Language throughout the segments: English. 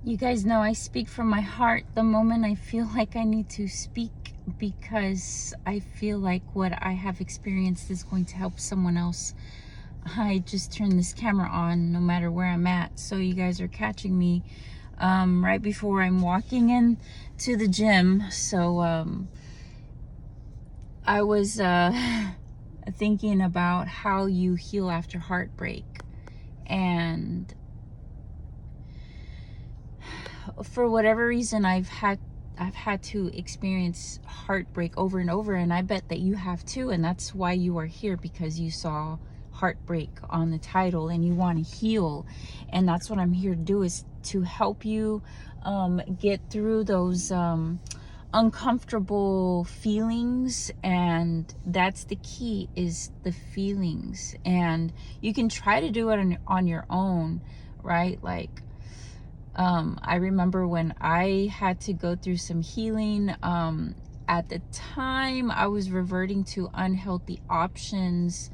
You guys know I speak from my heart the moment I feel like I need to speak, because I feel like what I have experienced is going to help someone else. I just turned this camera on no matter where I'm at, so you guys are catching me right before I'm walking in to the gym. So I was thinking about how you heal after heartbreak, and for whatever reason I've had to experience heartbreak over and over, and I bet that you have too, and that's why you are here, because you saw heartbreak on the title and you want to heal. And that's what I'm here to do, is to help you get through those uncomfortable feelings. And that's the key, is the feelings. And you can try to do it on your own, right? Like I remember when I had to go through some healing. At the time, I was reverting to unhealthy options,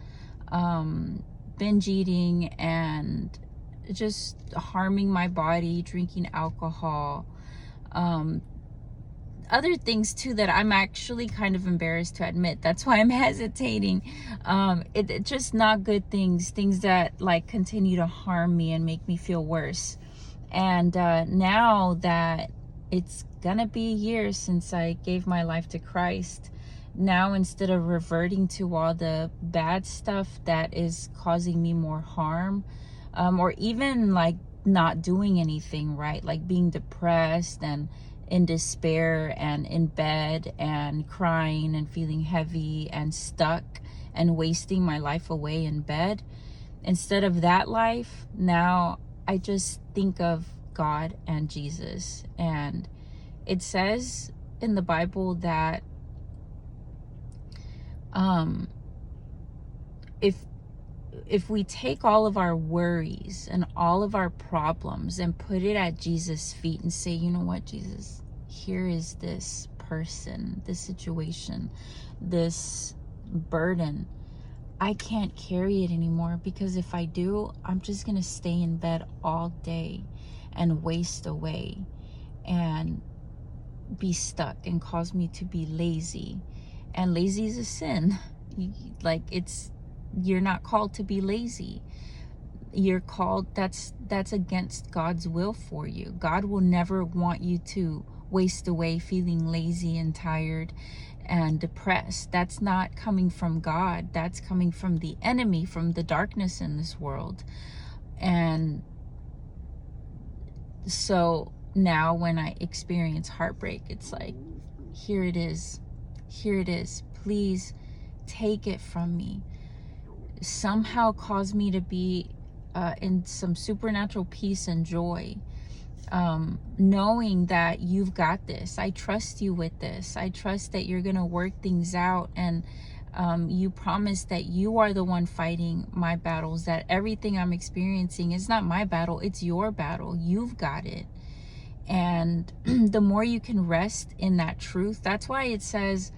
binge eating, and just harming my body, drinking alcohol, other things too that I'm actually kind of embarrassed to admit. That's why I'm hesitating. It just not good things that like continue to harm me and make me feel worse. And now that it's gonna be years since I gave my life to Christ, now instead of reverting to all the bad stuff that is causing me more harm, or even like not doing anything, right? Like being depressed and in despair and in bed and crying and feeling heavy and stuck and wasting my life away in bed. Instead of that life, now I just think of God and Jesus. And it says in the Bible that if we take all of our worries and all of our problems and put it at Jesus' feet and say, you know what, Jesus, here is this person, this situation, this burden. I can't carry it anymore, because if I do, I'm just going to stay in bed all day and waste away and be stuck and cause me to be lazy. And lazy is a sin. Like, you're not called to be lazy. You're called, that's against God's will for you. God will never want you to waste away feeling lazy and tired and depressed. That's not coming from God. That's coming from the enemy, from the darkness in this world. And so now when I experience heartbreak, it's like, here it is. Please take it from me. Somehow cause me to be in some supernatural peace and joy, knowing that you've got this. I trust you with this. I trust that you're gonna work things out, and you promise that you are the one fighting my battles, that everything I'm experiencing is not my battle, it's your battle. You've got it. And the more you can rest in that truth, that's why it says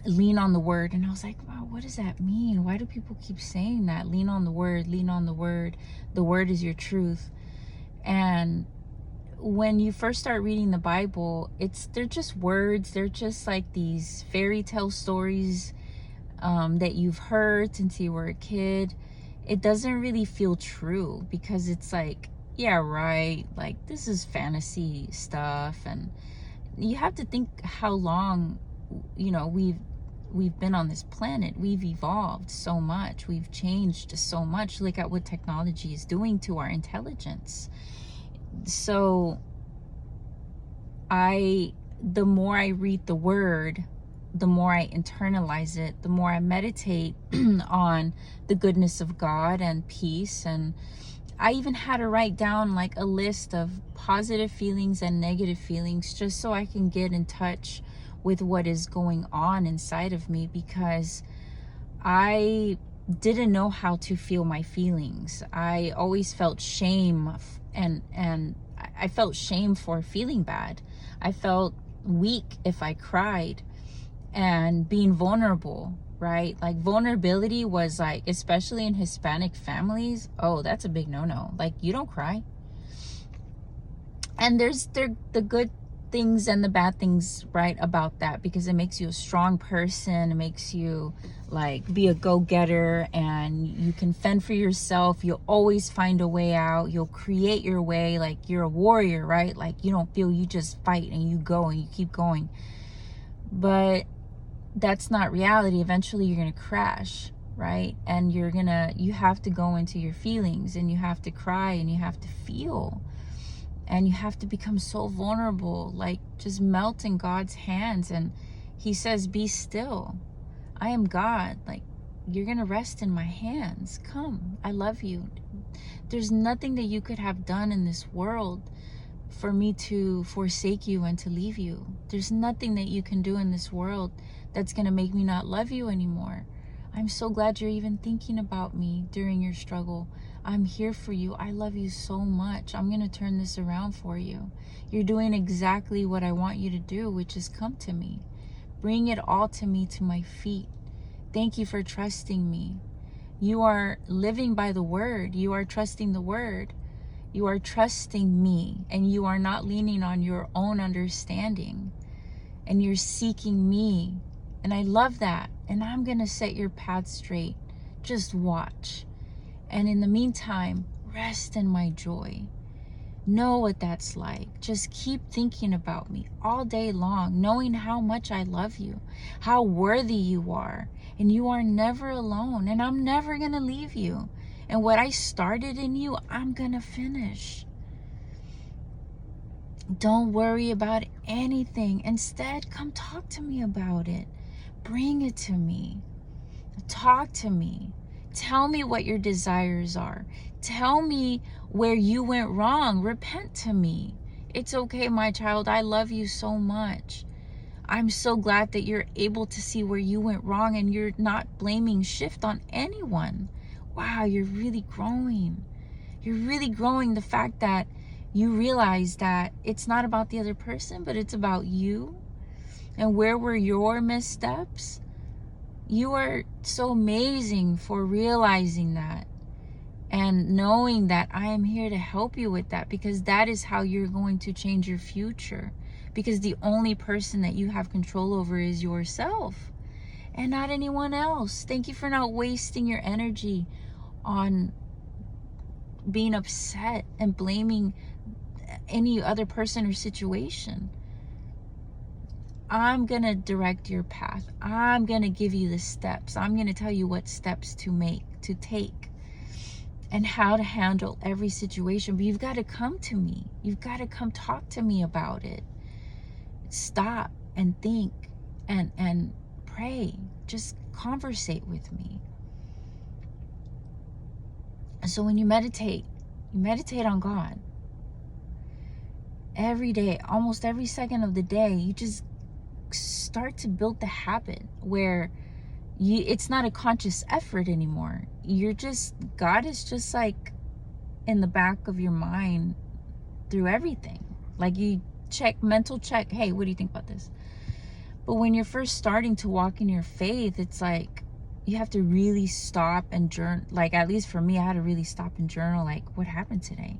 lean on the word. And I was like, wow, what does that mean? Why do people keep saying that? Lean on the word, lean on the word. The word is your truth. And when you first start reading the Bible, they're just words. They're just like these fairy tale stories that you've heard since you were a kid. It doesn't really feel true, because it's like, yeah, right, like this is fantasy stuff. And you have to think how long, you know, we've been on this planet. We've evolved so much. We've changed so much. Look at what technology is doing to our intelligence. So the more I read the word, the more I internalize it, the more I meditate on the goodness of God and peace. And I even had to write down like a list of positive feelings and negative feelings, just so I can get in touch with what is going on inside of me, because I didn't know how to feel my feelings. I always felt shame, and I felt shame for feeling bad. I felt weak if I cried, and being vulnerable, right? Like vulnerability was like, especially in Hispanic families, oh, that's a big no-no. Like, you don't cry. And there's the good things and the bad things right about that, because it makes you a strong person. It makes you like be a go-getter, and you can fend for yourself. You'll always find a way out. You'll create your way. Like, you're a warrior, right? Like, you don't feel, you just fight and you go and you keep going. But that's not reality. Eventually you're gonna crash, right? And you have to go into your feelings, and you have to cry, and you have to feel, and you have to become so vulnerable, like just melt in God's hands. And he says, be still, I am God. Like, you're gonna rest in my hands. Come, I love you. There's nothing that you could have done in this world for me to forsake you and to leave you. There's nothing that you can do in this world that's gonna make me not love you anymore. I'm so glad you're even thinking about me during your struggle. I'm here for you. I love you so much. I'm gonna turn this around for you. You're doing exactly what I want you to do, which is come to me. Bring it all to me, to my feet. Thank you for trusting me. You are living by the word. You are trusting the word. You are trusting me, and you are not leaning on your own understanding, and you're seeking me. And I love that. And I'm going to set your path straight. Just watch. And in the meantime, rest in my joy. Know what that's like. Just keep thinking about me all day long, knowing how much I love you, how worthy you are, and you are never alone, and I'm never going to leave you. And what I started in you, I'm going to finish. Don't worry about anything. Instead, come talk to me about it. Bring it to me. Talk to me. Tell me what your desires are. Tell me where you went wrong. Repent to me. It's okay, my child. I love you so much. I'm so glad that you're able to see where you went wrong, and you're not blaming shift on anyone. Wow, you're really growing. You're really growing. The fact that you realize that it's not about the other person, but it's about you. And where were your missteps? You are so amazing for realizing that and knowing that I am here to help you with that, because that is how you're going to change your future. Because the only person that you have control over is yourself and not anyone else. Thank you for not wasting your energy on being upset and blaming any other person or situation. I'm going to direct your path. I'm going to give you the steps. I'm going to tell you what steps to take, and how to handle every situation. But you've got to come to me. You've got to come talk to me about it. Stop and think and pray. Just conversate with me. So when you meditate on God. Every day, almost every second of the day, you just start to build the habit where it's not a conscious effort anymore. God is just like in the back of your mind through everything. Like, you mental check, hey, what do you think about this? But when you're first starting to walk in your faith, it's like you have to really stop and journal. Like, at least for me, I had to really stop and journal. Like, what happened today?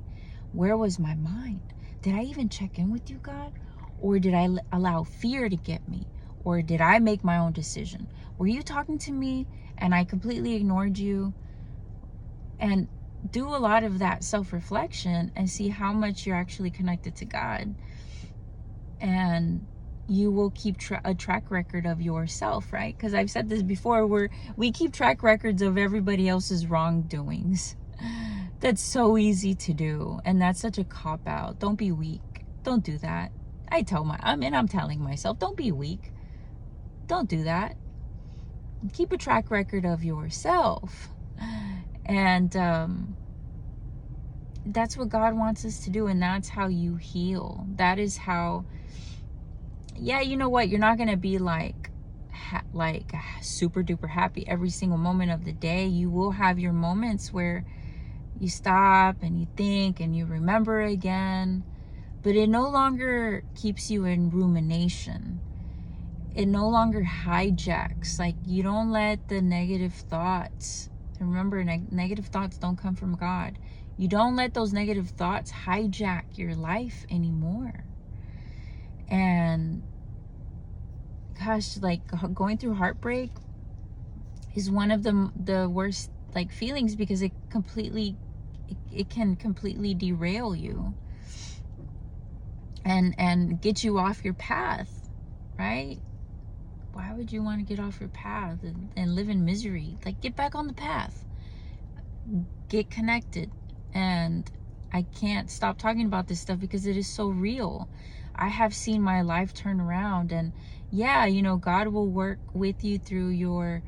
Where was my mind? Did I even check in with you, God? Or did I allow fear to get me? Or did I make my own decision? Were you talking to me and I completely ignored you? And do a lot of that self-reflection and see how much you're actually connected to God. And you will keep a track record of yourself, right? Because I've said this before, we keep track records of everybody else's wrongdoings. That's so easy to do, and that's such a cop-out. Don't be weak. Don't do that. I'm telling myself, don't be weak. Don't do that. Keep a track record of yourself. And that's what God wants us to do, and that's how you heal. That is how, yeah, you know what? You're not going to be like super duper happy every single moment of the day. You will have your moments where you stop and you think and you remember again, but it no longer keeps you in rumination. It no longer hijacks. Like, you don't let the negative thoughts, and remember, negative thoughts don't come from God. You don't let those negative thoughts hijack your life anymore. And gosh, like going through heartbreak is one of the worst like feelings, because it can completely derail you and get you off your path, right? Why would you want to get off your path and live in misery? Like, get back on the path, get connected. And I can't stop talking about this stuff because it is so real. I have seen my life turn around, and yeah, you know, God will work with you through your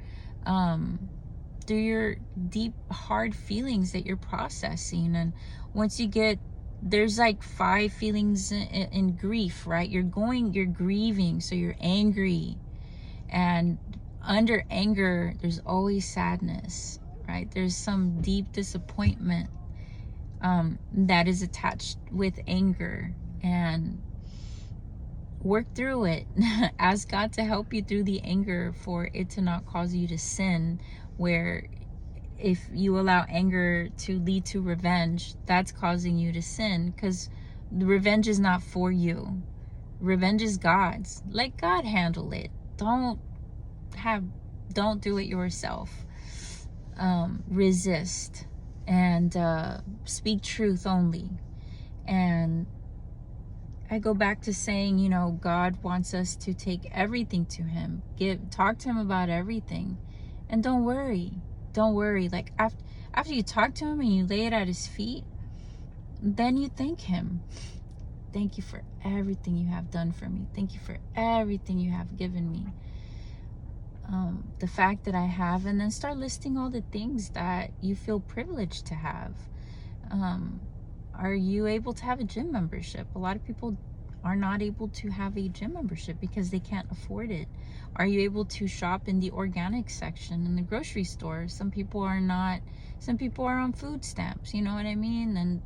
deep, hard feelings that you're processing. And once you get, there's like 5 feelings in grief, right? You're grieving, so you're angry, and under anger there's always sadness, right? There's some deep disappointment that is attached with anger, and work through it. Ask God to help you through the anger for it to not cause you to sin, where if you allow anger to lead to revenge, that's causing you to sin, because the revenge is not for you. Revenge is God's. Let God handle it. Don't do it yourself. Resist and speak truth only. And I go back to saying, you know, God wants us to take everything to him. Talk to him about everything. And don't worry. Like, after you talk to him and you lay it at his feet, then you thank him. Thank you for everything you have done for me. Thank you for everything you have given me. The fact that I have, and then start listing all the things that you feel privileged to have. Are you able to have a gym membership? A lot of people are not able to have a gym membership because they can't afford it. Are you able to shop in the organic section in the grocery store? Some people are not. Some people are on food stamps, you know what I mean? And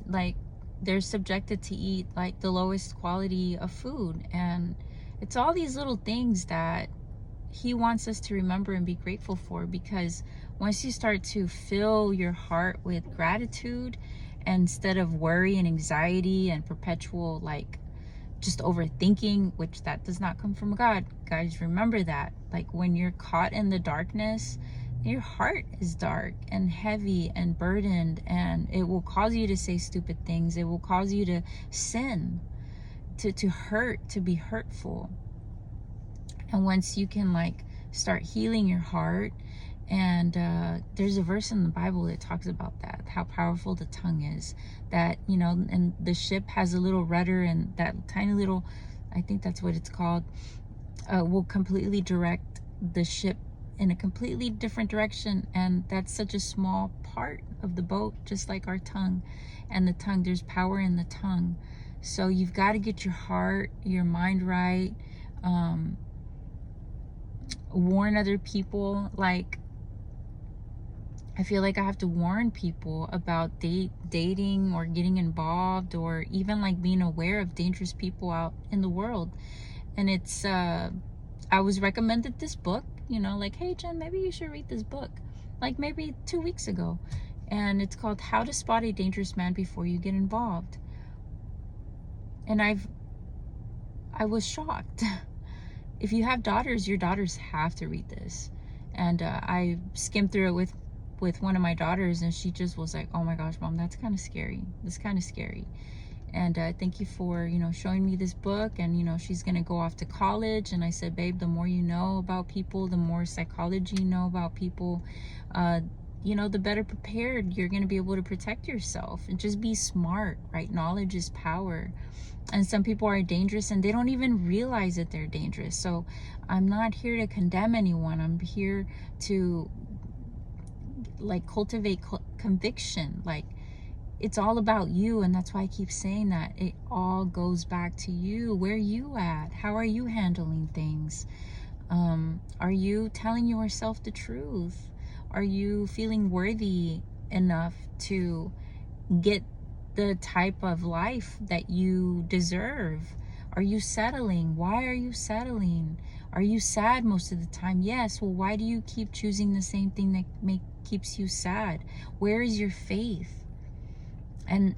like, they're subjected to eat like the lowest quality of food. And it's all these little things that he wants us to remember and be grateful for, because once you start to fill your heart with gratitude instead of worry and anxiety and perpetual like just overthinking, which that does not come from God, guys, remember that. Like, when you're caught in the darkness, your heart is dark and heavy and burdened, and it will cause you to say stupid things. It will cause you to sin, to hurt, to be hurtful. And once you can like start healing your heart, and there's a verse in the Bible that talks about that, how powerful the tongue is, that, you know, and the ship has a little rudder, and that tiny little, I think that's what it's called, will completely direct the ship in a completely different direction. And that's such a small part of the boat, just like our tongue. And the tongue, there's power in the tongue. So you've got to get your heart, your mind right. Warn other people. Like, I feel like I have to warn people about dating or getting involved, or even like being aware of dangerous people out in the world. And it's I was recommended this book, you know, like, hey Jen, maybe you should read this book, like maybe 2 weeks ago. And it's called How to Spot a Dangerous Man Before You Get Involved. And I was shocked. If you have daughters, your daughters have to read this. And I skimmed through it with one of my daughters, and she just was like, oh my gosh, Mom, that's kind of scary. That's kind of scary. And thank you for, you know, showing me this book. And, you know, she's going to go off to college. And I said, babe, the more you know about people, the more psychology you know about people, you know, the better prepared you're going to be able to protect yourself. And just be smart, right? Knowledge is power. And some people are dangerous and they don't even realize that they're dangerous. So I'm not here to condemn anyone. I'm here to like cultivate conviction. Like, it's all about you. And that's why I keep saying that. It all goes back to you. Where are you at? How are you handling things? Are you telling yourself the truth? Are you feeling worthy enough to get the type of life that you deserve? Are you settling? Why are you settling? Are you sad most of the time? Yes. Well, why do you keep choosing the same thing that keeps you sad? Where is your faith? And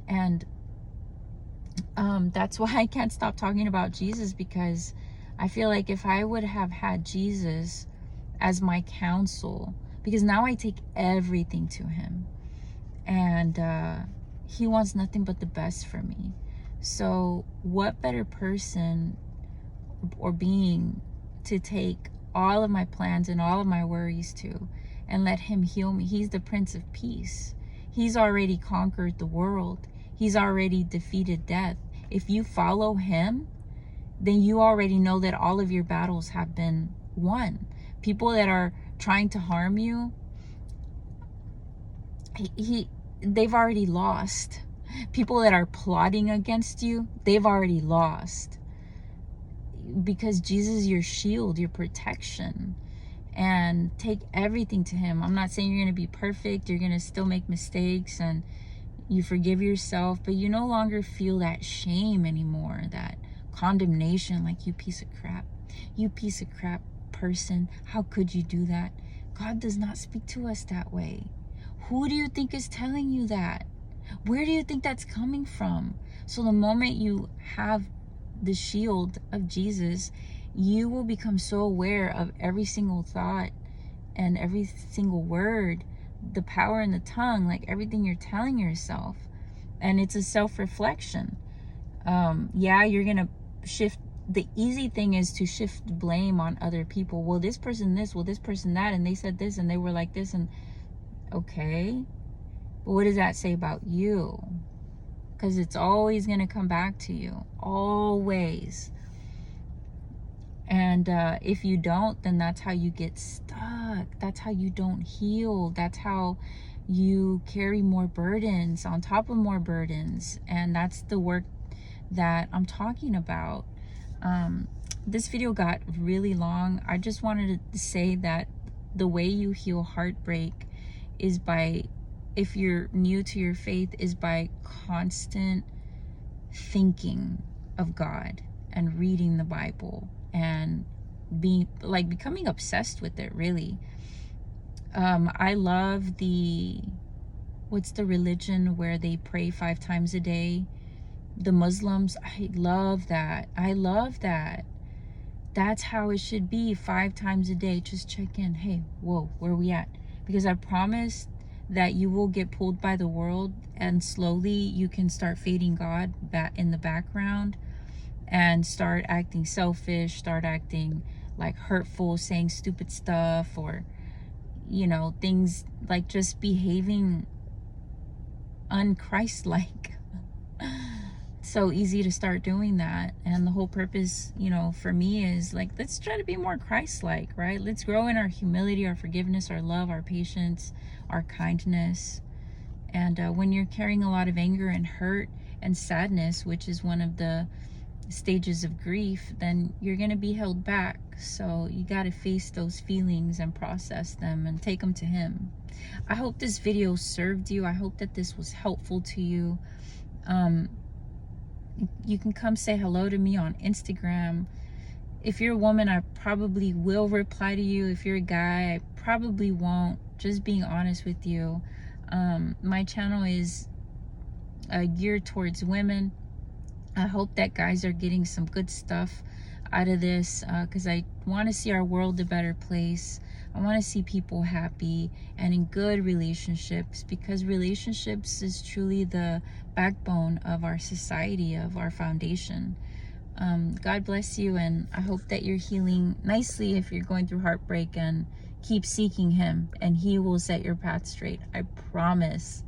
that's why I can't stop talking about Jesus, because I feel like if I would have had Jesus as my counsel, because now I take everything to him, and he wants nothing but the best for me. So what better person or being to take all of my plans and all of my worries to, and let him heal me? He's the Prince of Peace. He's already conquered the world. He's already defeated death. If you follow him, then you already know that all of your battles have been won. People that are trying to harm you, they've already lost. People that are plotting against you, they've already lost. Because Jesus is your shield, your protection. And take everything to him. I'm not saying you're going to be perfect. You're going to still make mistakes, and you forgive yourself, but you no longer feel that shame anymore, that condemnation, like, you piece of crap. You piece of crap person. How could you do that? God does not speak to us that way. Who do you think is telling you that? Where do you think that's coming from? So the moment you have the shield of Jesus, you will become so aware of every single thought and every single word, the power in the tongue, like everything you're telling yourself. And it's a self-reflection. Yeah, you're gonna shift. The easy thing is to shift blame on other people. Well, this person this, well, this person that, and they said this, and they were like this, and okay, but what does that say about you? Because it's always going to come back to you, always. And if you don't, then that's how you get stuck. That's how you don't heal. That's how you carry more burdens on top of more burdens. And that's the work that I'm talking about. This video got really long. I just wanted to say that the way you heal heartbreak is by, if you're new to your faith, is by constant thinking of God and reading the Bible and becoming obsessed with it, really. I love what's the religion where they pray 5 times a day? The Muslims. I love that. I love that. That's how it should be, 5 times a day. Just check in. Hey, whoa, where are we at? Because I promise that you will get pulled by the world, and slowly you can start fading God back in the background and start acting selfish, start acting like hurtful, saying stupid stuff, or, you know, things like just behaving unchrist-like. So easy to start doing that. And the whole purpose, you know, for me is like, let's try to be more Christ-like, right? Let's grow in our humility, our forgiveness, our love, our patience, our kindness. And when you're carrying a lot of anger and hurt and sadness, which is one of the stages of grief, then you're going to be held back. So you got to face those feelings and process them and take them to him. I hope this video served you. I hope that this was helpful to you. You can come say hello to me on Instagram. If you're a woman, I probably will reply to you. If you're a guy, I probably won't. Just being honest with you. My channel is geared towards women. I hope that guys are getting some good stuff out of this, because I want to see our world a better place. I want to see people happy and in good relationships, because relationships is truly the backbone of our society, of our foundation. God bless you, and I hope that you're healing nicely if you're going through heartbreak, and keep seeking him, and he will set your path straight. I promise.